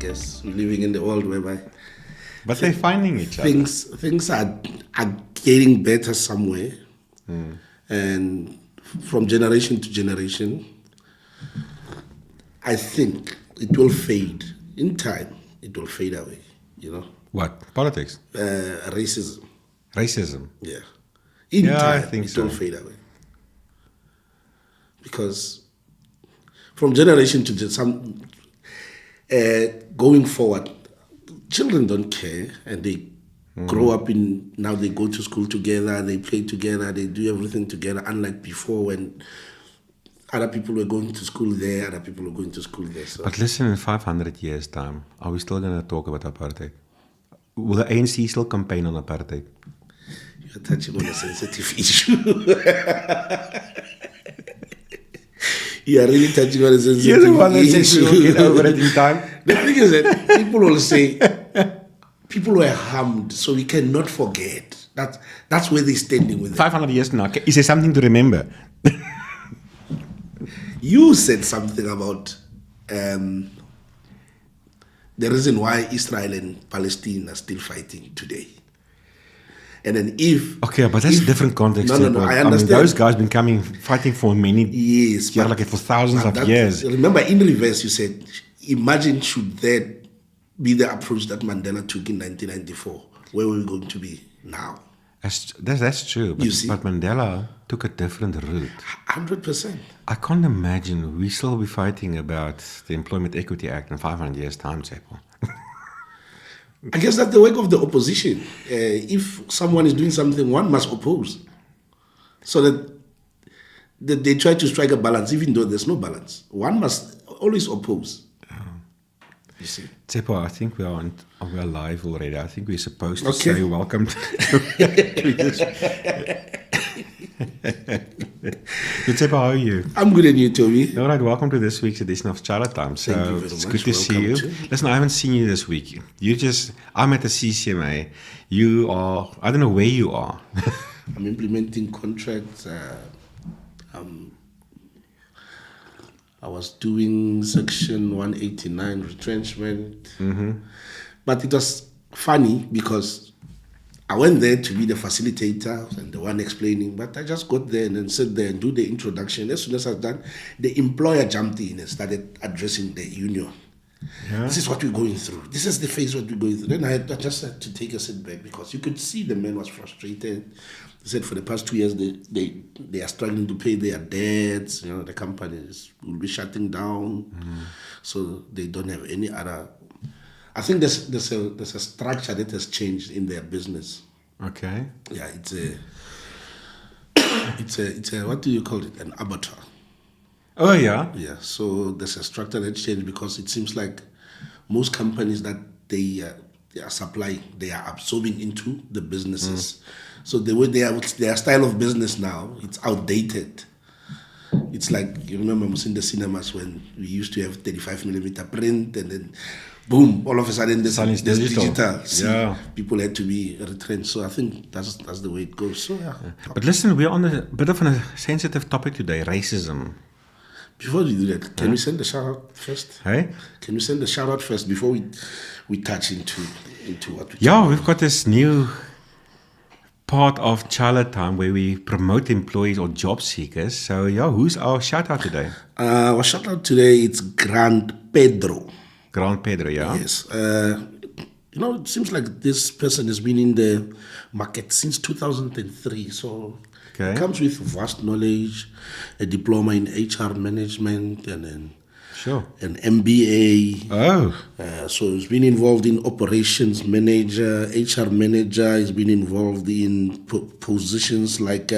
guess. We're living in the world whereby But they're finding each other. things are getting better somewhere. And from generation to generation, I think it will fade. In time, it will fade away, What? Politics? Racism. Racism? Yeah. In Yeah, I time, think it so. will fade away. Because from generation to some, going forward, children don't care, and they grow up now they go to school together, they play together, they do everything together, unlike before when other people were going to school there, other people were going to school there. So. But listen, in 500 years' time, are we still going to talk about apartheid? Will the ANC still campaign on apartheid? You're touching on a sensitive issue. You are really touching on a sensitive issue. You're the one that says we will get over it in time. The thing is that people will say, people were harmed, so we cannot forget. That's where they're standing with it. 500 years now, is there something to remember? You said something about the reason why Israel and Palestine are still fighting today. And then Okay, but that's a different context. No, I understand. Those guys been fighting for many years. for thousands of years. Remember, in reverse, you said, imagine should that be the approach that Mandela took in 1994. Where were we going to be now? That's true. But, You see? but Mandela took a different route. 100%. I can't imagine we still be fighting about the Employment Equity Act in 500 years' time, Chaile. I guess that's the work of the opposition. If someone is doing something, one must oppose. So that they try to strike a balance, even though there's no balance. One must always oppose. You see? Tsepo, I think we are live already. I think we're supposed to Okay. say welcome to this. Tsepo, how are you? I'm good, and you, Toby? All right, welcome to this week's edition of Chaile Time. So Thank you very it's much. good to see Welcome you. too. Listen, I haven't seen you this week. I'm at the CCMA. You are, I don't know where you are. I'm implementing contracts. I was doing Section 189 retrenchment. But it was funny because I went there to be the facilitator and the one explaining, but I just got there and then sat there and do the introduction. As soon as I was done, the employer jumped in and started addressing the union. Yeah. This is what we're going through. This is the phase what we're going through. Then I just had to take a sit back because you could see the man was frustrated. He said for the past 2 years they are struggling to pay their debts. The companies will be shutting down, so they don't have any other. I think there's a structure that has changed in their business. Okay. Yeah, it's a what do you call it? An abattoir. Oh, yeah? Yeah, so there's a structure that changed because it seems like most companies that they are supplying, they are absorbing into the businesses. So the way their style of business now, it's outdated. It's like, you remember in the cinemas when we used to have 35mm print and then boom, all of a sudden there's digital. Yeah. People had to be retrenched. So I think that's the way it goes. So yeah. But listen, we're on a bit of a sensitive topic today, racism. Before we do that, can we send the shout out first? Hey? Can we send the shout out first before we touch into what we Yeah, we've got this new part of Chaile Time where we promote employees or job seekers. So, yeah, who's our shout out today? Our shout out today, it's Grand Pedro. Grand Pedro, yeah? Yes. It seems like this person has been in the market since 2003. So Okay. he comes with vast knowledge, a diploma in HR management, and then Sure. an MBA. Oh, So he's been involved in operations manager, HR manager. He's been involved in positions like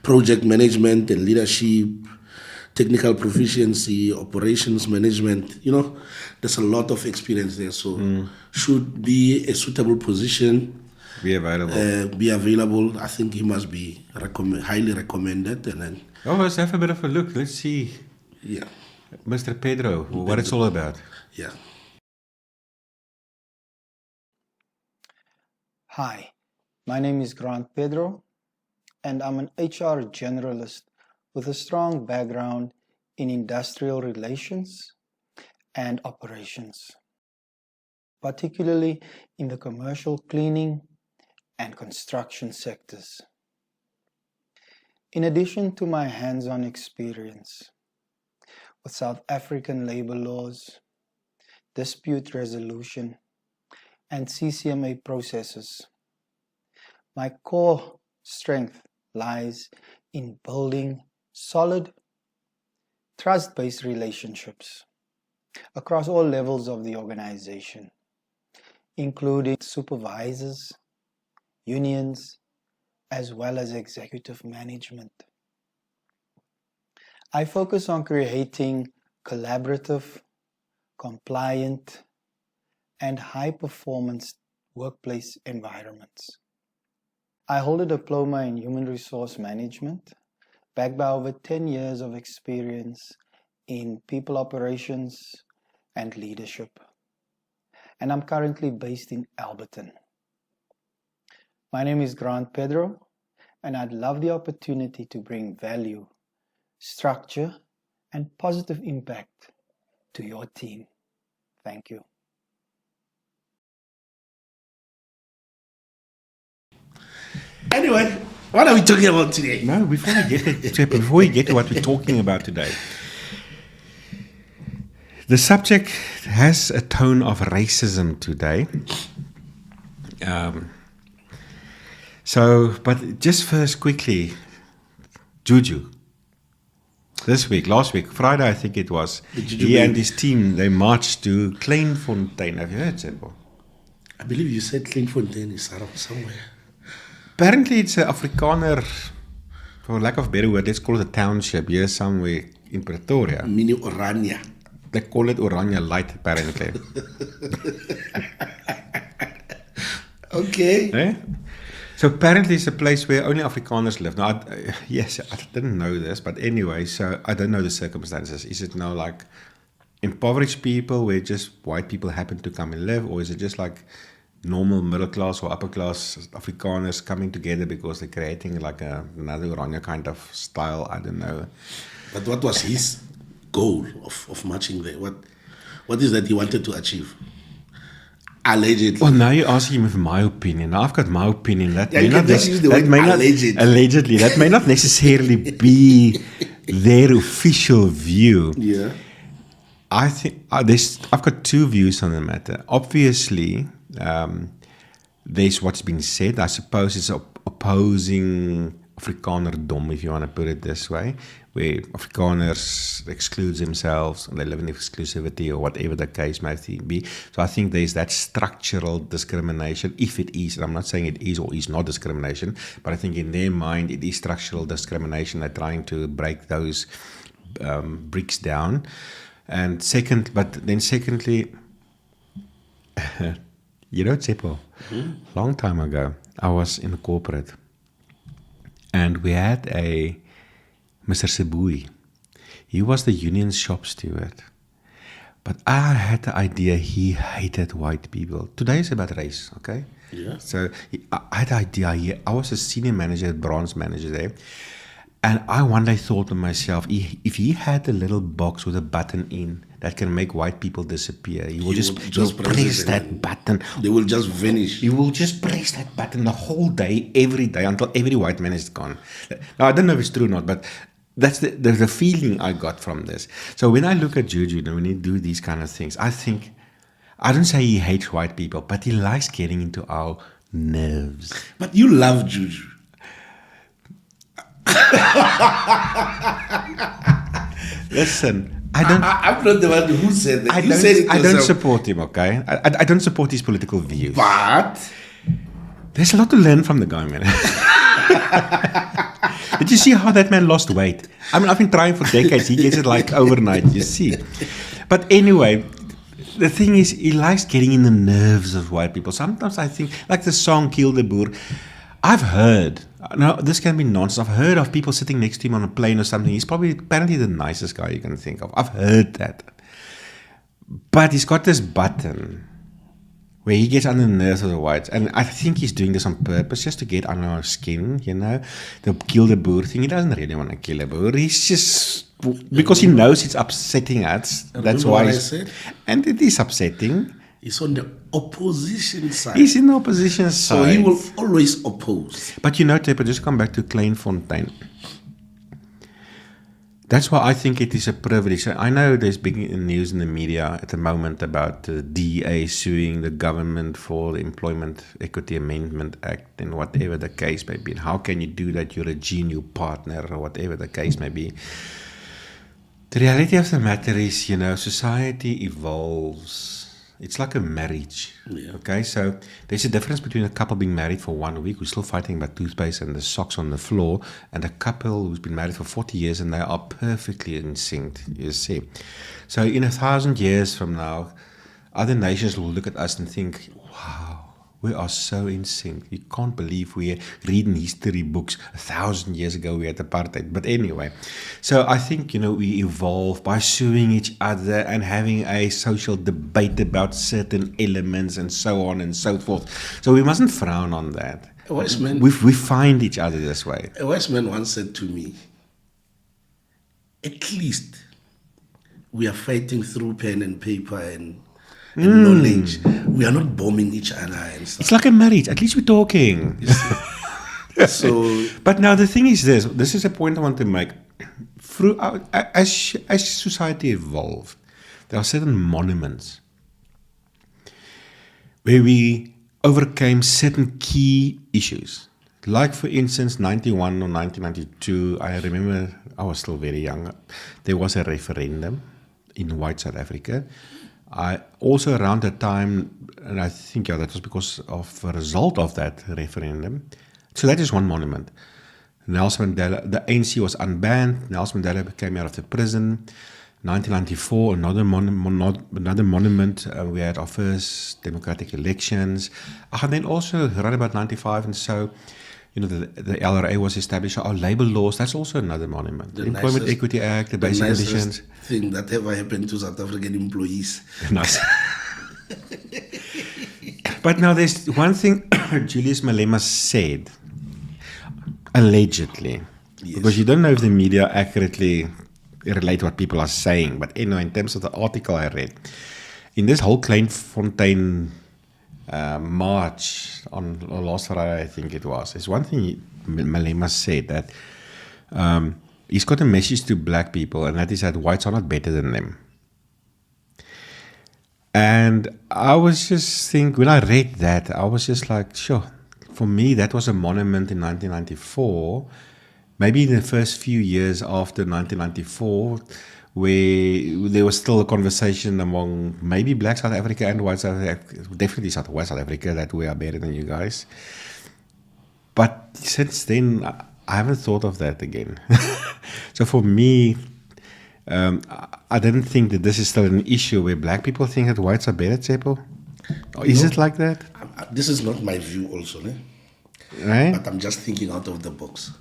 project management and leadership, technical proficiency, operations management. There's a lot of experience there. So should be a suitable position. be available. I think he must be highly recommended. And then, let's have a bit of a look. Let's see. yeah, Mr. Pedro, what it's all about. yeah. Hi, my name is Grant Pedro, and I'm an HR generalist with a strong background in industrial relations and operations. particularly in the commercial cleaning and construction sectors. In addition to my hands-on experience with South African labor laws, dispute resolution, and CCMA processes, my core strength lies in building solid, trust-based relationships across all levels of the organization, including supervisors, unions, as well as executive management. I focus on creating collaborative, compliant, and high-performance workplace environments. I hold a diploma in human resource management, backed by over 10 years of experience in people operations and leadership. And I'm currently based in Alberton. My name is Pedro, and I'd love the opportunity to bring value, structure, and positive impact to your team. Thank you. Anyway, what are we talking about today? No, before we get to what we're talking about today, the subject has a tone of racism today. But just first quickly, Juju. Last week, Friday I think it was, he and his team, they marched to Kleinfontein. Have you heard, Seppo? I believe you said Kleinfontein is somewhere. Apparently it's an Afrikaner, for lack of a better word, let's call it a township here somewhere in Pretoria. Mini Oranje. They call it Oranje Light, apparently. Okay. Eh? So apparently it's a place where only Afrikaners live. Now, I didn't know this, but anyway, so I don't know the circumstances. Is it now like impoverished people where just white people happen to come and live, or is it just like normal middle class or upper class Afrikaners coming together because they're creating like another Oranje kind of style? I don't know. But what was his goal of marching there? What is that he wanted to achieve? Allegedly. Well, now you're asking me for my opinion. Now I've got my opinion. That Yeah, may you not can just use the word alleged. allegedly. That may not necessarily be their official view. Yeah. I think I've got two views on the matter. Obviously, there's what's been said. I suppose it's opposing Afrikanerdom, if you want to put it this way, where Afrikaners exclude themselves and they live in exclusivity or whatever the case might be. So I think there's that structural discrimination, if it is, and I'm not saying it is or is not discrimination, but I think in their mind it is structural discrimination. They're trying to break those bricks down. And secondly, you know, Tsepo, long time ago, I was in a corporate and we had a Mr. Sebui. He was the union shop steward. But I had the idea he hated white people. Today is about race, okay? Yeah. So I had the idea, I was a senior manager, bronze manager there. And I one day thought to myself, if he had a little box with a button in that can make white people disappear, he will just press that button. They will just vanish. You will just press that button the whole day, every day, until every white man is gone. Now, I don't know if it's true or not, but that's the feeling I got from this. So when I look at Juju, when he do these kind of things, I don't say he hates white people, but he likes getting into our nerves. But you love Juju. Listen, I'm not the one who said that. You said it I don't yourself. support him, okay? I don't support his political views. But There's a lot to learn from the guy, man. Did you see how that man lost weight? I mean, I've been trying for decades. He gets it like overnight, you see. But anyway, the thing is, he likes getting in the nerves of white people. Sometimes I think, like the song Kill the Boer, I've heard, now this can be nonsense, I've heard of people sitting next to him on a plane or something. He's apparently the nicest guy you can think of. I've heard that. But he's got this button where he gets under the nerves of the whites. And I think he's doing this on purpose, just to get under our skin, you know. The kill the boer thing. He doesn't really want to kill a boer. He's just, because he knows it's upsetting us. That's why. I said? And it is upsetting. He's on the opposition side. He's in the opposition so side. he will always oppose. But you know, Tepper, just come back to Kleinfontein. That's why I think it is a privilege. I know there's big news in the media at the moment about the DA suing the government for the Employment Equity Amendment Act and whatever the case may be. And how can you do that? You're a genius partner or whatever the case may be. The reality of the matter is, you know, society evolves. It's like a marriage. Yeah. Okay, so there's a difference between a couple being married for 1 week who's still fighting about toothpaste and the socks on the floor, and a couple who's been married for 40 years and they are perfectly in sync, you see. So in 1,000 years from now, other nations will look at us and think, wow, we are so in sync. You can't believe we're reading history books 1,000 years ago we had apartheid. But anyway, so I think, you know, we evolve by suing each other and having a social debate about certain elements and so on and so forth. So we mustn't frown on that. A wise man, We find each other this way. a wise man once said to me, at least we are fighting through pen and paper and knowledge. We are not bombing each other and stuff. It's like a marriage. At least we're talking. So, But now the thing is this. This is a point I want to make. Throughout, as society evolved, there are certain monuments where we overcame certain key issues. Like, for instance, 91 or 1992, I remember I was still very young. There was a referendum in white South Africa. Also around that time, and I think that was because of the result of that referendum. So that is one monument. Nelson Mandela, the ANC was unbanned. Nelson Mandela came out of the prison. 1994, another monument. We had our first democratic elections. And then also around about 95 and so, you know, the LRA was established. Our labor laws, that's also another monument. The Employment Equity Act, the basic conditions. Thing that ever happened to South African employees. Nice. But now there's one thing Julius Malema said, allegedly, because you don't know if the media accurately relate what people are saying. But anyway, in terms of the article I read, in this whole Kleinfontein march on last Friday, I think it was, there's one thing Malema said that he's got a message to black people, and that is that whites are not better than them. And I was just when I read that, I was just like, sure. For me, that was a monument in 1994, maybe in the first few years after 1994, where there was still a conversation among maybe black South Africa and white South Africa, definitely West South Africa, that we are better than you guys. But since then, I haven't thought of that again. So for me, I didn't think that this is still an issue where black people think that whites are better, Tsepo. Is it like that? This is not my view also, ne? Right? But I'm just thinking out of the box.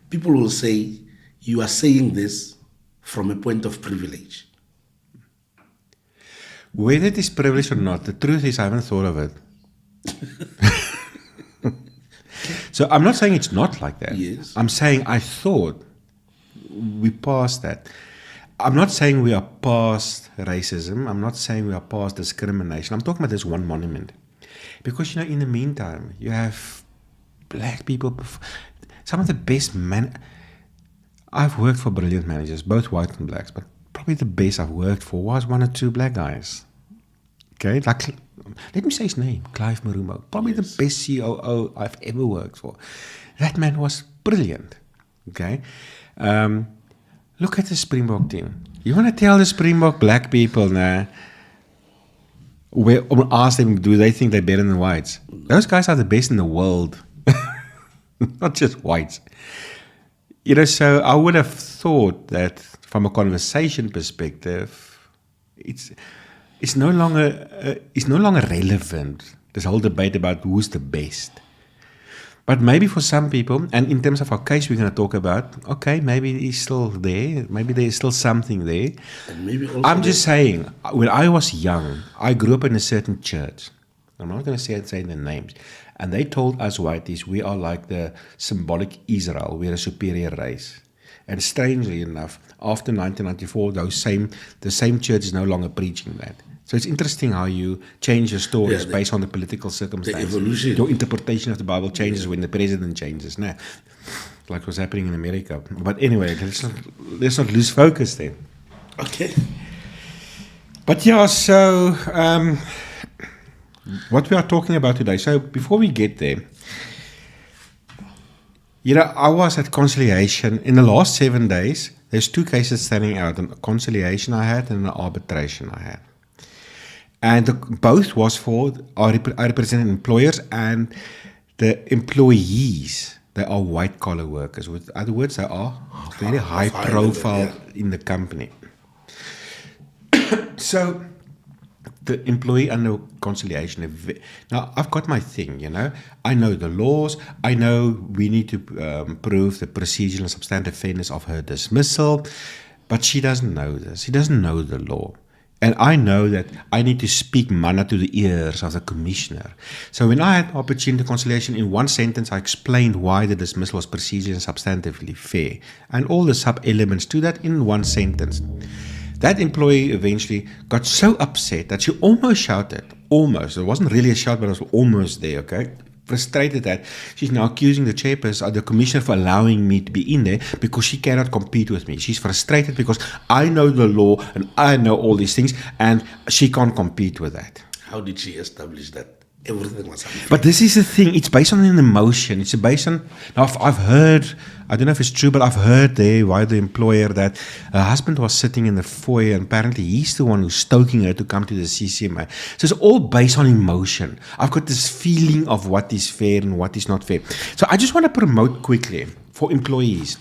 People will say, you are saying this from a point of privilege. Whether it is privilege or not, the truth is I haven't thought of it. So I'm not saying it's not like that. Yes. I'm saying I thought we passed that. I'm not saying we are past racism. I'm not saying we are past discrimination. I'm talking about this one monument. Because, you know, in the meantime, you have black people, some of the best men. I've worked for brilliant managers, both white and blacks, but probably the best I've worked for was one or two black guys. Okay, like, let me say his name, Clive Marumo. Probably the best COO I've ever worked for. That man was brilliant. Okay, look at the Springbok team. You want to tell the Springbok black people now, or ask them, do they think they're better than whites? Those guys are the best in the world, not just whites. You know, so I would have thought that from a conversation perspective, it's no longer relevant, this whole debate about who's the best. But maybe for some people, and in terms of our case we're going to talk about, okay, maybe he's still there, maybe there's still something there. And maybe also I'm just saying, when I was young, I grew up in a certain church. I'm not going to say the names. And they told us whiteys, we are like the symbolic Israel, we're a superior race. And strangely enough, after 1994, the same church is no longer preaching that. So it's interesting how you change your stories based on the political circumstances. The evolution. Your interpretation of the Bible changes when the president changes. Nah, like what's happening in America. But anyway, let's not lose focus there. Okay. But yeah, so what we are talking about today. So before we get there, I was at conciliation. In the last 7 days, there's 2 cases standing out. A conciliation I had and an arbitration I had. And both was for, I represent employers and the employees. They are white-collar workers. With other words, they are very high profile in the company. So the employee under conciliation. Now, I've got my thing, I know the laws. I know we need to prove the procedural and substantive fairness of her dismissal. But she doesn't know this. She doesn't know the law. And I know that I need to speak mana to the ears of the commissioner. So when I had opportunity conciliation, in one sentence, I explained why the dismissal was procedurally and substantively fair. And all the sub-elements to that in one sentence. That employee eventually got so upset that she almost shouted. Almost. It wasn't really a shout, but it was almost there, okay? Frustrated that she's now accusing the chairperson, the commissioner, for allowing me to be in there because she cannot compete with me. She's frustrated because I know the law and I know all these things and she can't compete with that. How did she establish that everything was unfair? But this is the thing. It's based on an emotion. It's based on... Now, I've heard... I don't know if it's true, but I've heard there by the employer that her husband was sitting in the foyer and apparently he's the one who's stoking her to come to the CCMA. So it's all based on emotion. I've got this feeling of what is fair and what is not fair. So I just want to promote quickly for employees.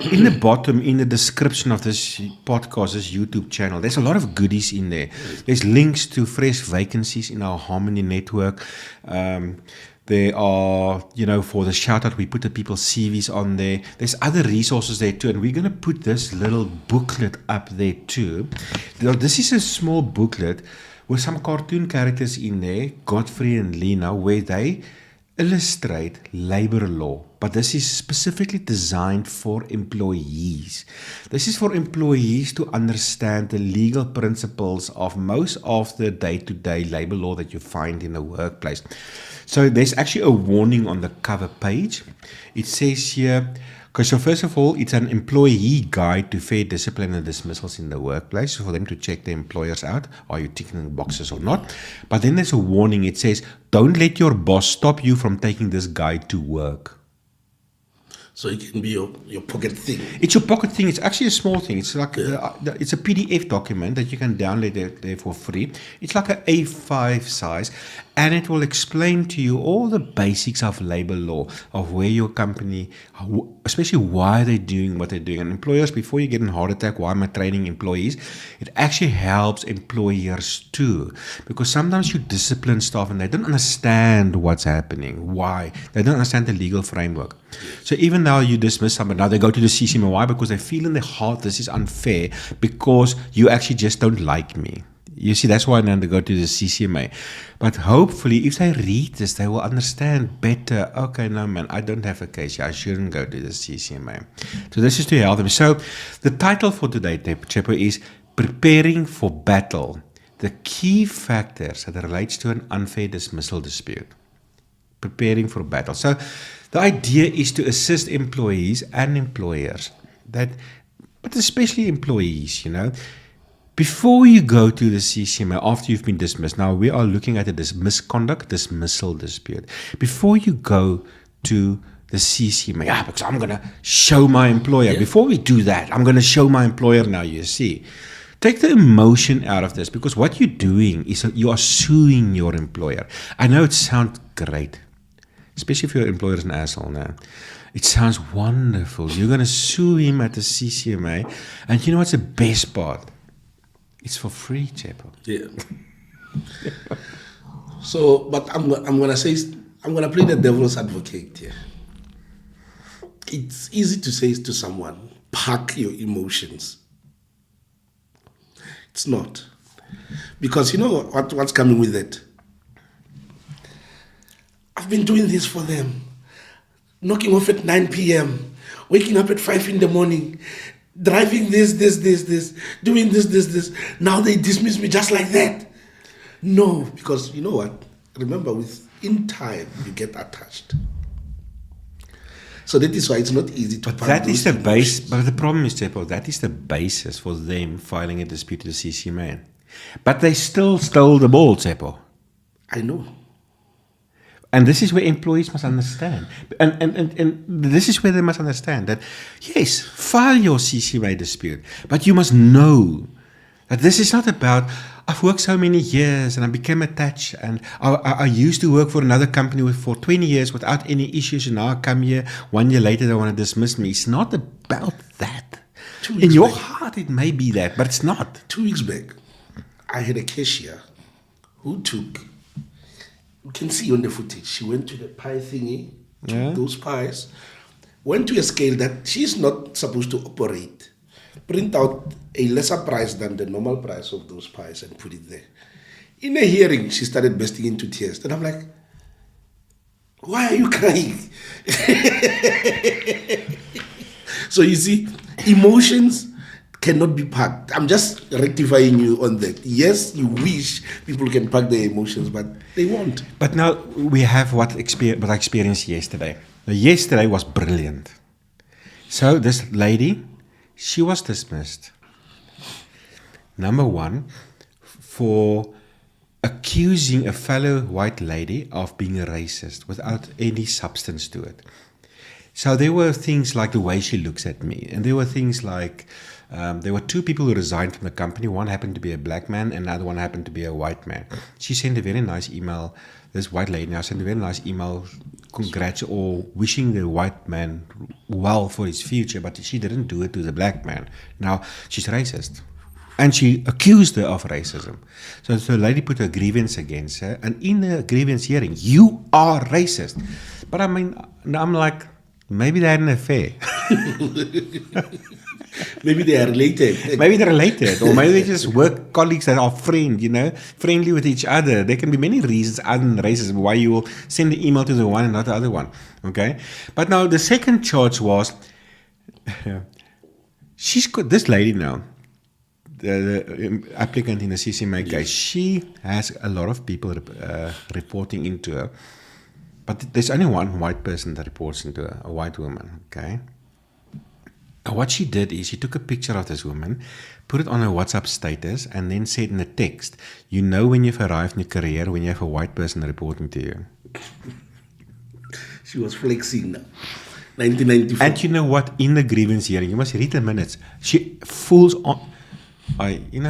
In the bottom, in the description of this podcast, this YouTube channel, there's a lot of goodies in there. There's links to fresh vacancies in our Harmony network. There are, for the shout out, we put the people's CVs on there. There's other resources there too. And we're going to put this little booklet up there too. Now, this is a small booklet with some cartoon characters in there, Godfrey and Lena, where they illustrate labor law. But this is specifically designed for employees. This is for employees to understand the legal principles of most of the day-to-day labor law that you find in the workplace. So there's actually a warning on the cover page. It says here, so first of all, it's an employee guide to fair discipline and dismissals in the workplace, for them to check the employers out. Are you ticking the boxes or not? But then there's a warning. It says, don't let your boss stop you from taking this guide to work. So it can be your pocket thing. It's your pocket thing. It's actually a small thing. It's like it's a PDF document that you can download there for free. It's like an A5 size, and it will explain to you all the basics of labor law, of where your company, especially why they're doing what they're doing. And employers, before you get in a heart attack, why am I training employees? It actually helps employers too, because sometimes you discipline staff and they don't understand what's happening. Why? They don't understand the legal framework. So even now you dismiss somebody, now they go to the CCMA. Why? Because they feel in their heart this is unfair because you actually just don't like me. You see, that's why now they go to the CCMA. But hopefully, if they read this, they will understand better. Okay, no, man, I don't have a case here. I shouldn't go to the CCMA. So this is to help them. So the title for today, Chepo, is Preparing for Battle. The key factors that relates to an unfair dismissal dispute. Preparing for battle. So the idea is to assist employees and employers, but especially employees, before you go to the CCMA, after you've been dismissed. Now, we are looking at a dismissal dispute. Before you go to the CCMA, because I'm going to show my employer. Yeah. Before we do that, I'm going to show my employer now, you see. Take the emotion out of this, because what you're doing is you are suing your employer. I know it sounds great, especially if your employer is an asshole now. It sounds wonderful. You're going to sue him at the CCMA. And you know what's the best part? It's for free, Chepo. Yeah. So, but I'm going to play the devil's advocate here. It's easy to say to someone, park your emotions. It's not. Because you know what's coming with it? I've been doing this for them. Knocking off at 9 p.m., waking up at 5 in the morning, driving this, doing this. Now they dismiss me just like that. No, because you know what? Remember, in time, you get attached. So that is why it's not easy to. But that is the base. But the problem is, Tsepo, that is the basis for them filing a dispute to the CCMA. But they still stole the ball, Tsepo. I know. And this is where employees must understand. And this is where they must understand that, yes, file your CCMA dispute, but you must know that this is not about, I've worked so many years and I became attached and I used to work for another company for 20 years without any issues and now I come here, 1 year later they want to dismiss me. It's not about that. In your heart it may be that, but it's not. 2 weeks back, I had a cashier who took, you can see on the footage, she went to the pie thingy, took those pies, went to a scale that she's not supposed to operate, print out a lesser price than the normal price of those pies and put it there. In a hearing, she started bursting into tears. And I'm like, why are you crying? So you see, emotions cannot be parked. I'm just rectifying you on that. Yes, you wish people can park their emotions, but they won't. But now we have what I experienced yesterday. Now, yesterday was brilliant. So this lady, she was dismissed. Number one, for accusing a fellow white lady of being a racist without any substance to it. So there were things like the way she looks at me, and there were things like there were 2 people who resigned from the company. One happened to be a black man, and another one happened to be a white man. She sent a very nice email. This white lady now sent a very nice email, or wishing the white man well for his future, but she didn't do it to the black man. Now she's racist. And she accused her of racism. So the lady put a grievance against her. And in the grievance hearing, you are racist. But I mean, I'm like, maybe they had an affair. Maybe they are related. Maybe they're related. Or maybe they just work colleagues that are friendly with each other. There can be many reasons other than racism why you will send the email to the one and not the other one. Okay? But now the second charge was, this lady now, the applicant in the CCMA case, she has a lot of people reporting into her, but there's only one white person that reports into her, a white woman, okay? And what she did is she took a picture of this woman, put it on her WhatsApp status, and then said in the text, you know when you've arrived in your career, when you have a white person reporting to you. She was flexing now. 1994. And you know what? In the grievance hearing, you must read the minutes, she fools on...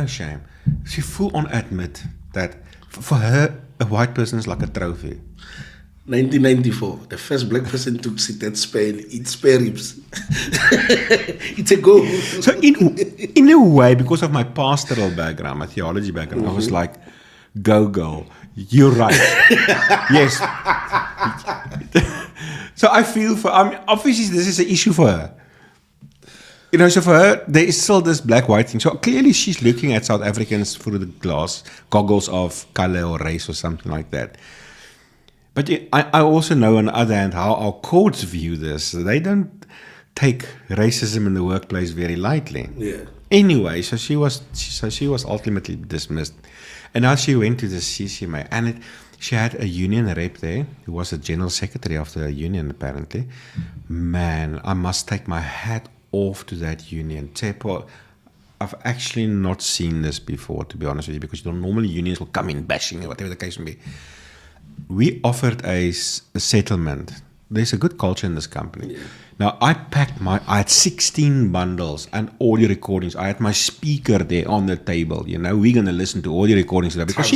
shame. She full on admit that for her, a white person is like a trophy. 1994, the first black person to sit at eat spare ribs. It's a go. So in a way, because of my pastoral background, my theology background, I was like, go girl, you're right. Yes. So I feel obviously this is an issue for her. So for her, there is still this black-white thing. So clearly she's looking at South Africans through the goggles of color or race or something like that. But I also know on the other hand how our courts view this. They don't take racism in the workplace very lightly. Yeah. Anyway, so she was ultimately dismissed. And now she went to the CCMA. And she had a union rep there who was the general secretary of the union apparently. Man, I must take my hat off to that union. Tsepo, I've actually not seen this before, to be honest with you, because normally unions will come in bashing, whatever the case may be. We offered a settlement. There's a good culture in this company. Yeah. Now, I had 16 bundles and audio recordings. I had my speaker there on the table. We're going to listen to audio recordings today. Because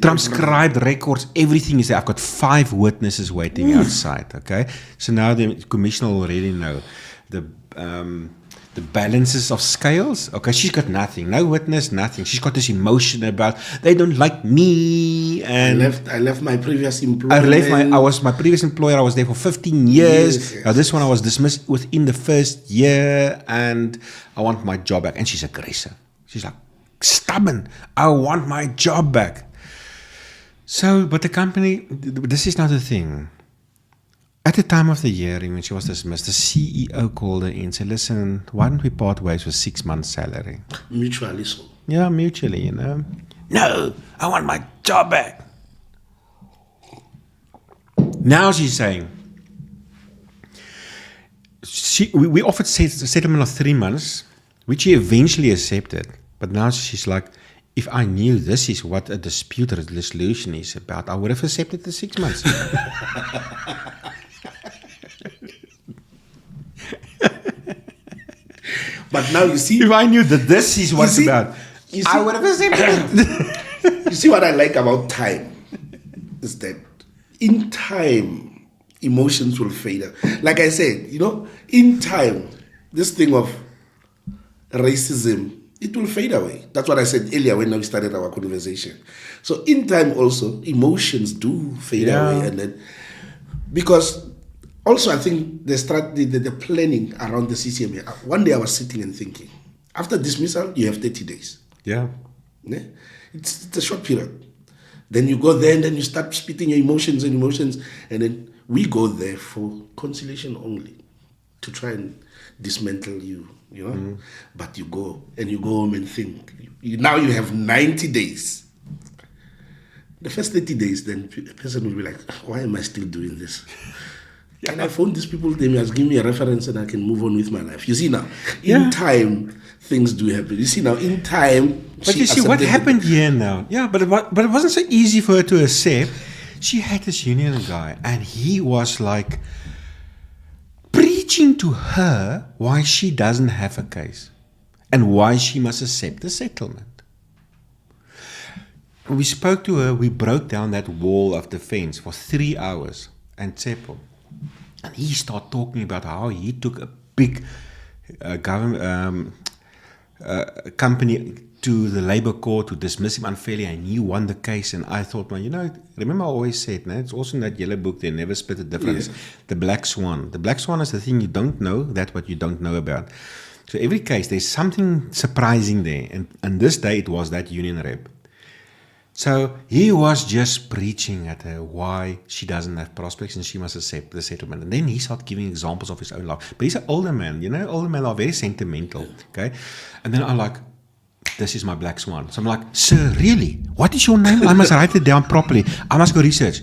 transcribed records, everything is there. I've got 5 witnesses waiting outside, okay? So now the commissioner will already know the balances of scales. Okay, she's got nothing, no witness, nothing. She's got this emotion about they don't like me, and I left my previous employer. I was my previous employer. I was there for 15 years. Yes. Now this one I was dismissed within the first year, and I want my job back. And she's aggressive. She's like stubborn. I want my job back. So, but the company. This is not the thing. At the time of the hearing, when she was dismissed, the CEO called her in and said, listen, why don't we part ways with 6 months' salary? Mutually so. Yeah, mutually, No, I want my job back. Now she's saying, we offered a settlement of 3 months, which she eventually accepted. But now she's like, if I knew this is what a dispute resolution is about, I would have accepted the 6 months. But now you see, If I knew that this is what it's see- about, you I see- would have accepted. you see what I like about time is that in time, emotions will fade. Like I said, in time, this thing of racism, it will fade away. That's what I said earlier when we started our conversation. So in time also, emotions do fade away. And then, because also I think the planning around the CCMA, one day I was sitting and thinking, after dismissal, you have 30 days. Yeah. Yeah? It's a short period. Then you go there and then you start spitting your emotions, and then we go there for conciliation only, to try and dismantle you, But you go home and think. Now you have 90 days. The first 30 days, then a person will be like, why am I still doing this? And I phone these people, they must give me a reference and I can move on with my life. You see now, in time, things do happen. You see now, in time, But you see, what happened here now? Yeah, but it wasn't so easy for her to accept. She had this union guy, and he was like preaching to her why she doesn't have a case and why she must accept the settlement. We spoke to her, we broke down that wall of defense for 3 hours, and Tsepo. And he started talking about how he took a big government company to the labor court to dismiss him unfairly, and he won the case. And I thought, remember I always said, it's also in that yellow book, they never split the difference. Yeah. The black swan. The black swan is the thing you don't know, that's what you don't know about. So every case, there's something surprising there. And this day, it was that union rep. So he was just preaching at her why she doesn't have prospects and she must accept the settlement. And then he started giving examples of his own life. But he's an older man, older men are very sentimental, okay? And then I'm like, this is my black swan. So I'm like, sir, really? What is your name? I must write it down properly. I must go research.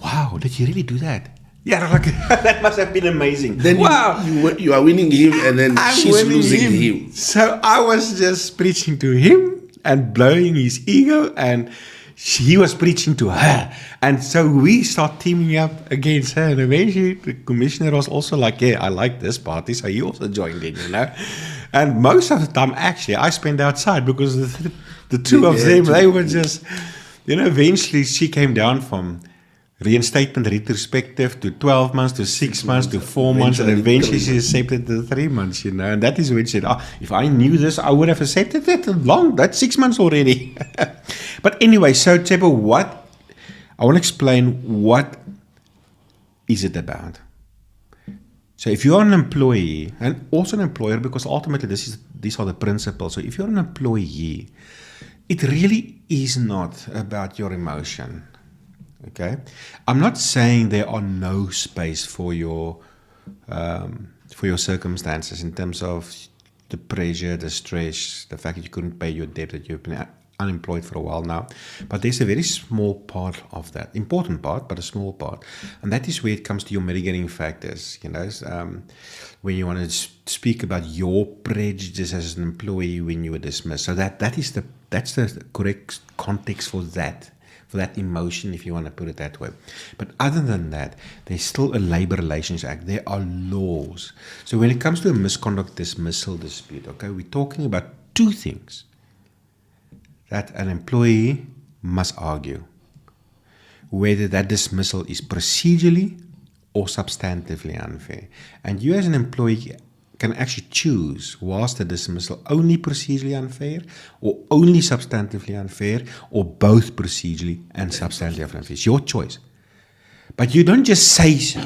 Wow, did you really do that? Yeah, like, that must have been amazing. Then wow. You are winning him and then she's losing him. So I was just preaching to him and blowing his ego, and he was preaching to her. And so we start teaming up against her. And eventually the commissioner was also like, yeah, I like this party. So he also joined in, And most of the time, actually, I spent outside because the two of them, they were just, eventually she came down from reinstatement retrospective to 12 months to 6 months to 4 months, and eventually she accepted the 3 months, and that is when she said, if I knew this, I would have accepted it that's 6 months already. But anyway, so Tsepo, I want to explain what is it about. So if you're an employee and also an employer, because ultimately these are the principles. So if you're an employee, it really is not about your emotion. Okay, I'm not saying there are no space for your circumstances in terms of the pressure, the stress, the fact that you couldn't pay your debt, that you've been unemployed for a while now. But there's a very small part of that, important part, but a small part, and that is where it comes to your mitigating factors. When you want to speak about your prejudice as an employee when you were dismissed. So that's the correct context for that emotion, if you want to put it that way. But other than that, there's still a Labor Relations Act. There are laws. So when it comes to a misconduct dismissal dispute, okay, we're talking about two things that an employee must argue: whether that dismissal is procedurally or substantively unfair. And you as an employee can actually choose, was the dismissal only procedurally unfair or only substantively unfair or both procedurally and substantively unfair. It's your choice. But you don't just say so,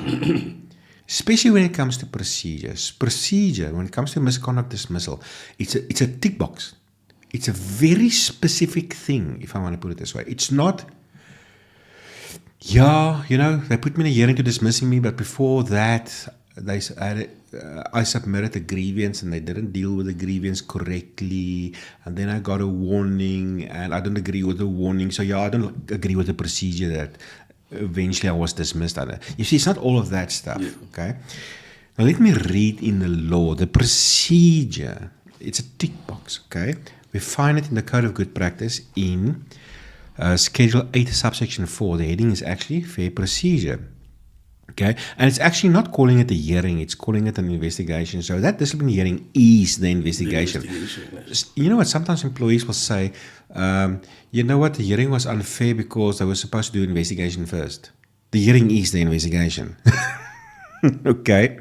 especially when it comes to procedures. Procedure, when it comes to misconduct dismissal, it's a tick box. It's a very specific thing, if I want to put it this way. It's not, Yeah, they put me in a hearing to dismissing me, but before that, I submitted a grievance and they didn't deal with the grievance correctly, and then I got a warning, and I don't agree with the warning. So I don't agree with the procedure that eventually I was dismissed under. You see, it's not all of that stuff, okay? Now let me read in the law, the procedure. It's a tick box, okay? We find it in the Code of Good Practice in Schedule 8, subsection 4. The heading is actually fair procedure. Okay, and it's actually not calling it a hearing, it's calling it an investigation. So that disciplinary hearing is the investigation. Yes. You know what, sometimes employees will say, you know what, the hearing was unfair because they were supposed to do investigation first. The hearing is the investigation. Okay,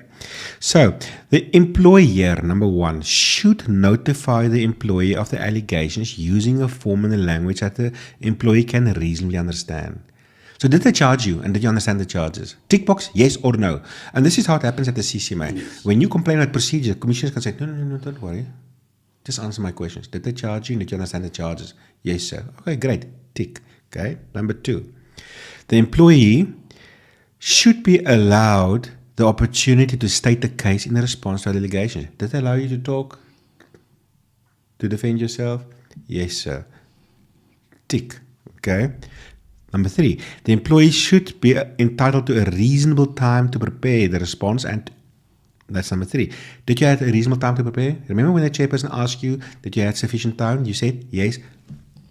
so the employer, number one, should notify the employee of the allegations using a form and a language that the employee can reasonably understand. So did they charge you, and did you understand the charges? Tick box, yes or no. And this is how it happens at the CCMA. Yes. When you complain about procedure, commissioners can say, no, don't worry. Just answer my questions. Did they charge you, and did you understand the charges? Yes, sir. Okay, great. Tick. Okay. Number two, the employee should be allowed the opportunity to state the case in response to the allegations. Did they allow you to talk? To defend yourself? Yes, sir. Tick. Okay. Number three, the employee should be entitled to a reasonable time to prepare the response, and that's number three. Did you have a reasonable time to prepare? Remember when the chairperson asked you that you had sufficient time? You said yes.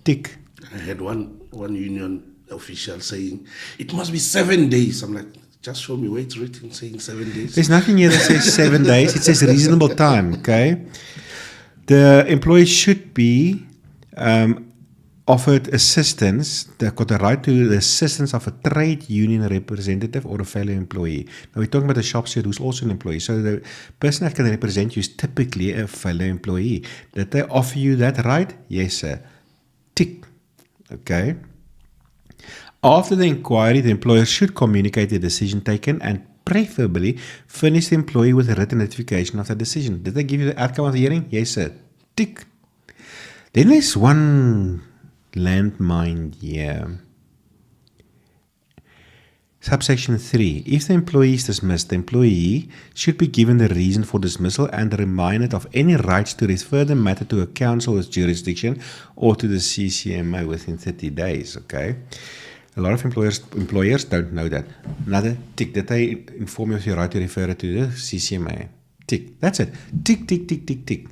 Tick. I had one union official saying, it must be 7 days. I'm like, just show me where it's written saying 7 days. There's nothing here that says 7 days. It says reasonable time, okay? The employee should be offered assistance. They've got the right to the assistance of a trade union representative or a fellow employee. Now we're talking about a shop steward who's also an employee. So the person that can represent you is typically a fellow employee. Did they offer you that right? Yes, sir. Tick. Okay. After the inquiry, the employer should communicate the decision taken and preferably furnish the employee with a written notification of the decision. Did they give you the outcome of the hearing? Yes, sir. Tick. Then there's one landmine here. Subsection 3. If the employee is dismissed, the employee should be given the reason for dismissal and reminded of any rights to refer the matter to a council with jurisdiction or to the CCMA within 30 days. Okay. A lot of employers don't know that. Another tick. Did they inform you of your right to refer it to the CCMA? Tick. That's it. Tick, tick, tick, tick, tick.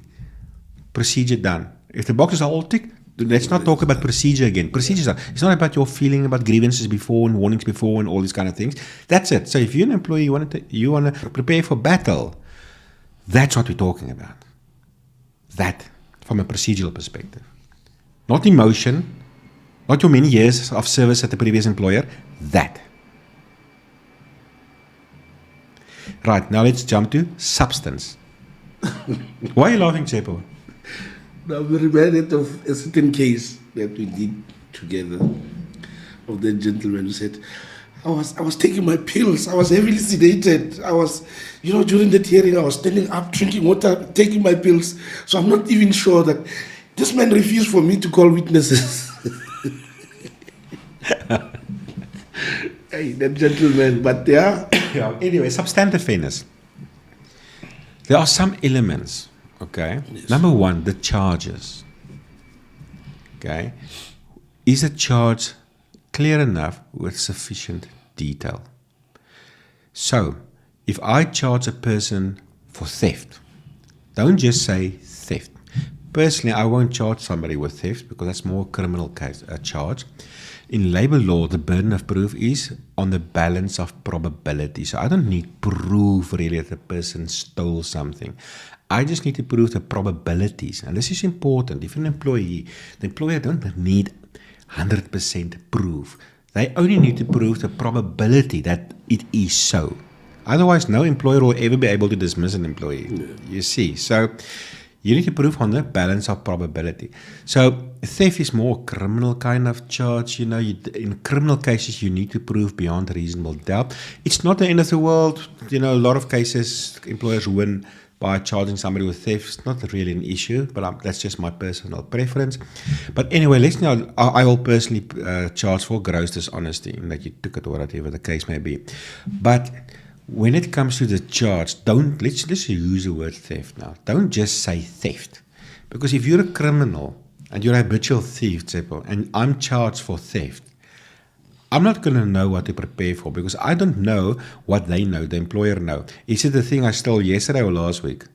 Procedure done. If the boxes are all ticked, let's not talk about procedure again. Procedures are. It's not about your feeling about grievances before and warnings before and all these kind of things. That's it. So if you're an employee, you want to prepare for battle, that's what we're talking about. That from a procedural perspective. Not emotion, not your many years of service at the previous employer, that. Right, now let's jump to substance. Why are you laughing, Chepo? I'm reminded of a certain case that we did together of the gentleman who said, I was taking my pills. I was heavily sedated. I was, during that hearing, I was standing up, drinking water, taking my pills. So I'm not even sure that this man refused for me to call witnesses. Hey, that gentleman, but yeah. Anyway, substantive fairness. There are some elements, okay? Yes. Number one, the charges. Okay? Is a charge clear enough with sufficient detail? So, if I charge a person for theft, don't just say theft. Personally, I won't charge somebody with theft because that's more a criminal case, a charge. In labor law, the burden of proof is on the balance of probability. So I don't need proof really that the person stole something. I just need to prove the probabilities. And this is important. If you're an employee, the employer don't need 100% proof. They only need to prove the probability that it is so. Otherwise, no employer will ever be able to dismiss an employee. Yeah. You see. So you need to prove on the balance of probability. So theft is more a criminal kind of charge. In criminal cases, you need to prove beyond reasonable doubt. It's not the end of the world. A lot of cases, employers win. by charging somebody with theft is not really an issue, but that's just my personal preference. But anyway, let's know, I will personally charge for gross dishonesty, in that you took it or whatever the case may be. But when it comes to the charge, let's use the word theft now. Don't just say theft. Because if you're a criminal and you're a habitual thief, and I'm charged for theft, I'm not going to know what to prepare for, because I don't know what they know, the employer know. Is it the thing I stole yesterday or last week?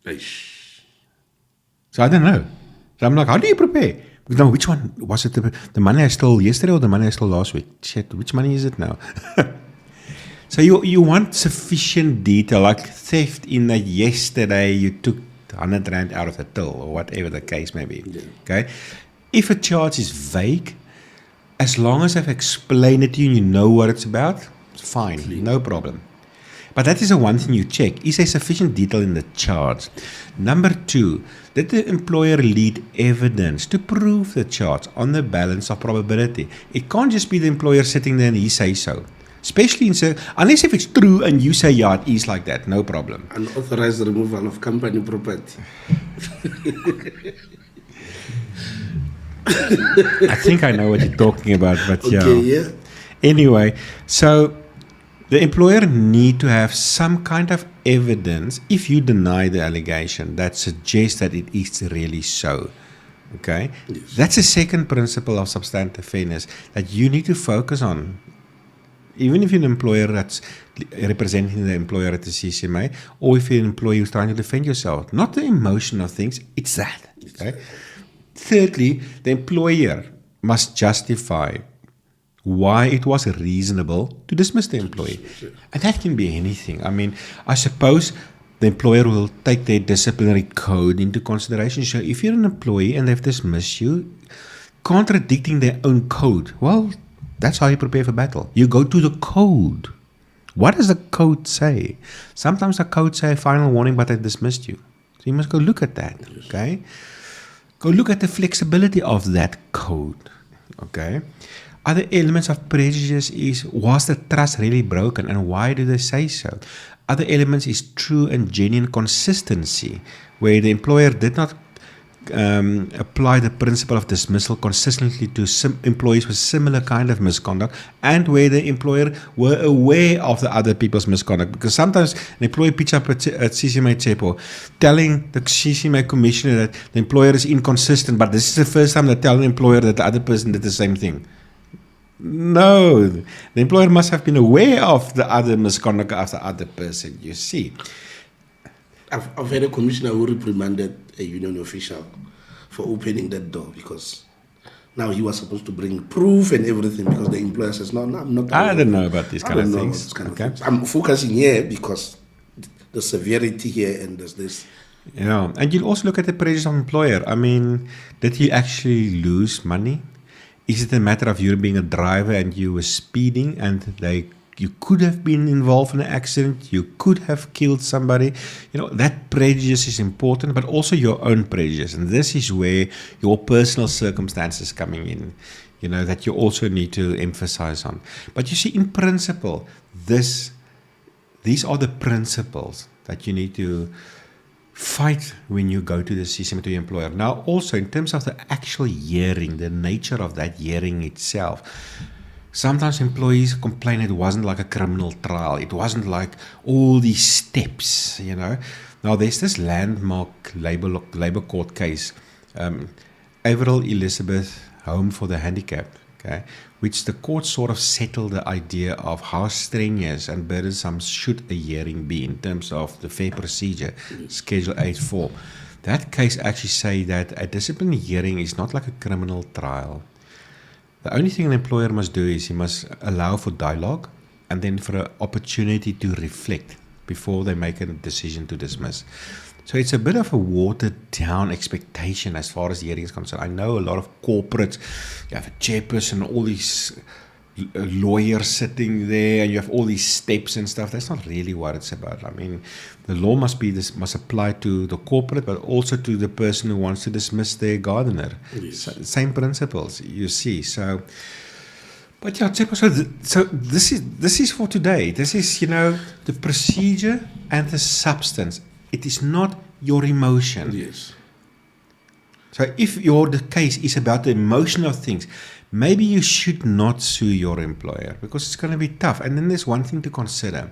Eish. So I don't know. So I'm like, how do you prepare? No, which one? Was it the money I stole yesterday or the money I stole last week? Shit, which money is it now? So you want sufficient detail, like theft in that yesterday you took 100 Rand out of the till, or whatever the case may be. Yeah. Okay? If a charge is vague, as long as I've explained it to you and you know what it's about, it's fine, no problem. But that is the one thing you check. Is there sufficient detail in the charge? Number 2, did the employer lead evidence to prove the charge on the balance of probability? It can't just be the employer sitting there and he says so. Especially unless if it's true and you say, yeah, it is like that, no problem. Unauthorized removal of company property. I think I know what you're talking about, but yeah. Anyway, so the employer need to have some kind of evidence, if you deny the allegation, that suggests that it is really so. Okay? Yes. That's the second principle of substantive fairness that you need to focus on. Even if you're an employer that's representing the employer at the CCMA, or if you're an employee who's trying to defend yourself, not the emotion of things, it's that. Okay? Thirdly, the employer must justify why it was reasonable to dismiss the employee. And that can be anything. I mean, I suppose the employer will take their disciplinary code into consideration. So if you're an employee and they've dismissed you, contradicting their own code, well, that's how you prepare for battle. You go to the code. What does the code say? Sometimes the code say final warning, but they dismissed you. So you must go look at that. Okay? Go look at the flexibility of that code. Okay? Other elements of prejudice is, was the trust really broken, and why do they say so? Other elements is true and genuine consistency, where the employer did not apply the principle of dismissal consistently to employees with similar kind of misconduct, and where the employer were aware of the other people's misconduct. Because sometimes an employee pitch up at CCMA Chepo telling the CCMA commissioner that the employer is inconsistent, but this is the first time they tell the employer that the other person did the same thing. No, the employer must have been aware of the other misconduct of the other person, you see. I've had a commissioner who reprimanded a union official for opening that door, because now he was supposed to bring proof and everything, because the employer says, no, I'm not. I don't know about these kind of things. I'm focusing here because the severity here, and there's this. Yeah, and you'll also look at the prejudice of employer. I mean, did he actually lose money? Is it a matter of you being a driver and you were speeding and you could have been involved in an accident, you could have killed somebody? You know, that prejudice is important, but also your own prejudice. And this is where your personal circumstances coming in, you know, that you also need to emphasize on. But you see, in principle, these are the principles that you need to fight when you go to the CCMA, to your employer. Now, also, in terms of the actual hearing, the nature of that hearing itself, sometimes employees complain it wasn't like a criminal trial. It wasn't like all these steps, you know. Now, there's this landmark labor court case, Avril Elizabeth Home for the Handicapped, okay, which the court sort of settled the idea of how strenuous and burdensome should a hearing be in terms of the fair procedure, Schedule 8.4. That case actually say that a disciplinary hearing is not like a criminal trial. The only thing an employer must do is he must allow for dialogue and then for an opportunity to reflect before they make a decision to dismiss. So it's a bit of a watered down expectation as far as the hearing is concerned. I know a lot of corporates, you have a chairperson, all these lawyers sitting there, and you have all these steps and stuff. That's not really what it's about. I mean, the law must apply to the corporate, but also to the person who wants to dismiss their gardener. Yes. Same principles, you see. So, but yeah, so this is for today. This is, you know, the procedure and the substance. It is not your emotion. Yes. So if the case is about the emotional things, maybe you should not sue your employer because it's going to be tough. And then there's one thing to consider.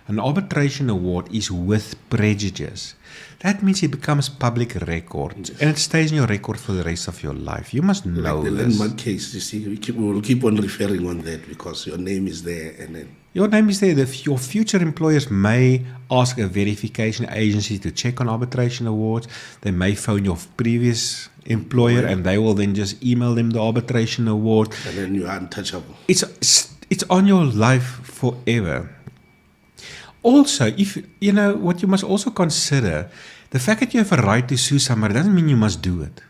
An arbitration award is with prejudice. That means it becomes public record, yes, and it stays in your record for the rest of your life. You must know like the this. landmark case, you see, we will keep on referring on that because your name is there, and then your name is there. Your future employers may ask a verification agency to check on arbitration awards. They may phone your previous employer, and they will then just email them the arbitration award. And then you are untouchable. It's on your life forever. Also, if you know what you must also consider, the fact that you have a right to sue somebody doesn't mean you must do it.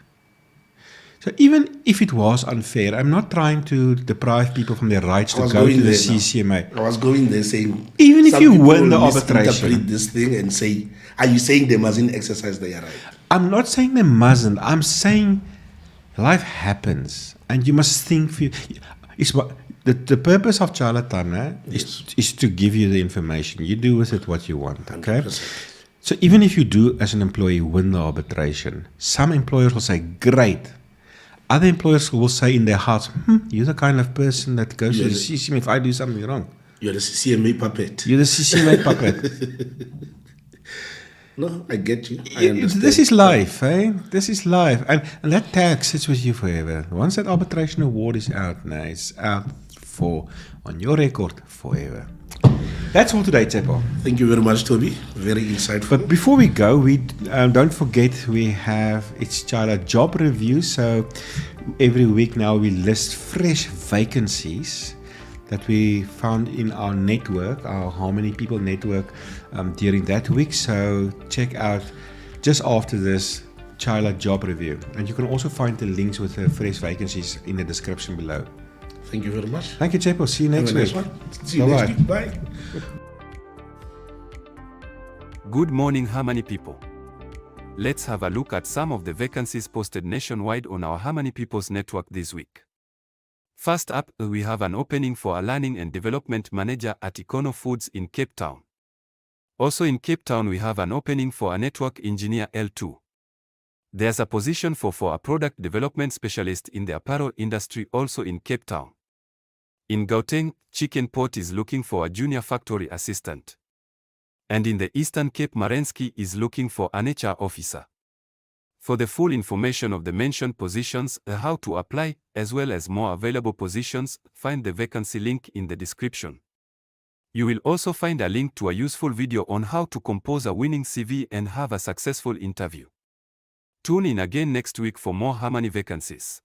So even if it was unfair, I'm not trying to deprive people from their rights to go to the CCMA. I was going there saying, even if you win the arbitration, interpret this thing and say, are you saying they mustn't exercise their right? I'm not saying they mustn't. I'm saying life happens, and you must think for you. The purpose of Chaile Time is to give you the information. You do with it what you want. Okay. 100%. So even if you do, as an employee, win the arbitration, some employers will say, "Great." Other employers will say in their hearts, "You're the kind of person that goes to the CCMA if I do something wrong. You're the CCMA puppet." You're the CCMA puppet. No, I get you. I understand. This is life, eh? This is life. And that tag sits with you forever. Once that arbitration award is out, it's out on your record forever. That's all today, Tsepo. Thank you very much, Toby. Very insightful. But before we go, we don't forget it's Chaile job review. So every week now we list fresh vacancies that we found in our network, our Harmony People network, during that week. So check out just after this Chaile job review, and you can also find the links with the fresh vacancies in the description below. Thank you very much. Thank you, Tsepo. See you next week. See you next week. Bye. Good morning, Harmony people. Let's have a look at some of the vacancies posted nationwide on our Harmony People's network this week. First up, we have an opening for a learning and development manager at Econo Foods in Cape Town. Also in Cape Town, we have an opening for a network engineer L2. There's a position for a product development specialist in the apparel industry also in Cape Town. In Gauteng, Chicken Port is looking for a junior factory assistant. And in the Eastern Cape, Marensky is looking for an HR officer. For the full information of the mentioned positions, how to apply, as well as more available positions, find the vacancy link in the description. You will also find a link to a useful video on how to compose a winning CV and have a successful interview. Tune in again next week for more Harmony vacancies.